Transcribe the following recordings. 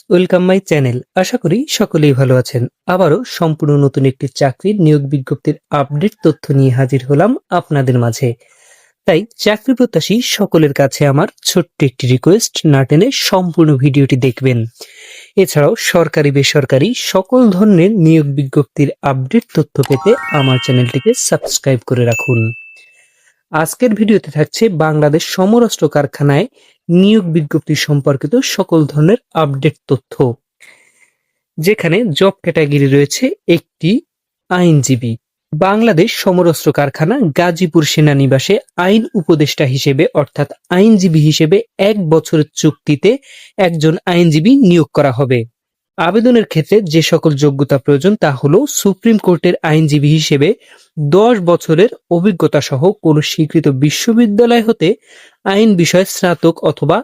Welcome my channel. আশা করি সকলেই ভালো আছেন। আবারও সম্পূর্ণ নতুন একটি চাকরির নিয়োগ বিজ্ঞপ্তির আপডেট তথ্য নিয়ে হাজির হলাম আপনাদের মাঝে। তাই চাকরি প্রত্যাশী সকলের কাছে আমার ছোট্ট একটি রিকোয়েস্ট, না টেনে সম্পূর্ণ ভিডিওটি দেখবেন। এছাড়াও সরকারি বেসরকারি সকল ধরনের নিয়োগ বিজ্ঞপ্তির আপডেট তথ্য পেতে আমার চ্যানেলটিকে সাবস্ক্রাইব করে রাখুন। আজকের ভিডিওতে থাকছে বাংলাদেশ সমরাস্ট্র কারখানায় নিয়োগ বিজ্ঞপ্তি সম্পর্কিত সকল ধরনের আপডেট তথ্য, যেখানে জব ক্যাটাগরি রয়েছে একটি আইনজীবী। বাংলাদেশ সমরাস্ট্র কারখানা গাজীপুর সেনানিবাসে আইন উপদেষ্টা হিসেবে অর্থাৎ আইনজীবী হিসেবে 1 বছরের চুক্তিতে একজন আইনজীবী নিয়োগ করা হবে। আবেদনের ক্ষেত্রে যে সকল যোগ্যতা প্রয়োজন তা হলো সুপ্রিম কোর্টের আইনজীবী হিসেবে 10 বছরের অভিজ্ঞতা সহ কোনো স্বীকৃত বিশ্ববিদ্যালয় হতে আইন বিষয়ে স্নাতক অথবা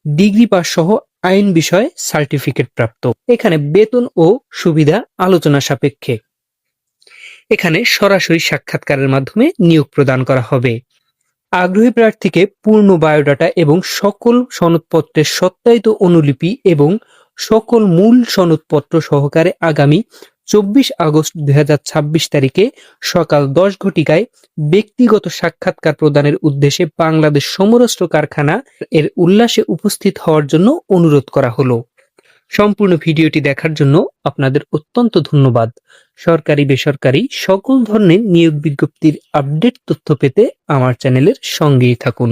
ডিগ্রি পাস সহ আইন বিষয়ে সার্টিফিকেট প্রাপ্ত। এখানে বেতন ও সুবিধা আলোচনা সাপেক্ষে। এখানে সরাসরি সাক্ষাৎকারের মাধ্যমে নিয়োগ প্রদান করা হবে। আগ্রহী প্রার্থীকে পূর্ণ বায়োডাটা এবং সকল সনদপত্রের সত্যায়িত অনুলিপি এবং সকল মূল সনদপত্র সহকারে আগামী 24 আগস্ট 2026 তারিখে সকাল 10 ঘটিকায় ব্যক্তিগত সাক্ষাৎকার প্রদানের উদ্দেশ্যে বাংলাদেশ সমরাস্ট্র কারখানা এর উল্লাসে উপস্থিত হওয়ার জন্য অনুরোধ করা হলো। সম্পূর্ণ ভিডিওটি দেখার জন্য আপনাদের অত্যন্ত ধন্যবাদ। সরকারি বেসরকারি সকল ধরনের নিয়োগ বিজ্ঞপ্তির আপডেট তথ্য পেতে আমার চ্যানেলের সঙ্গেই থাকুন।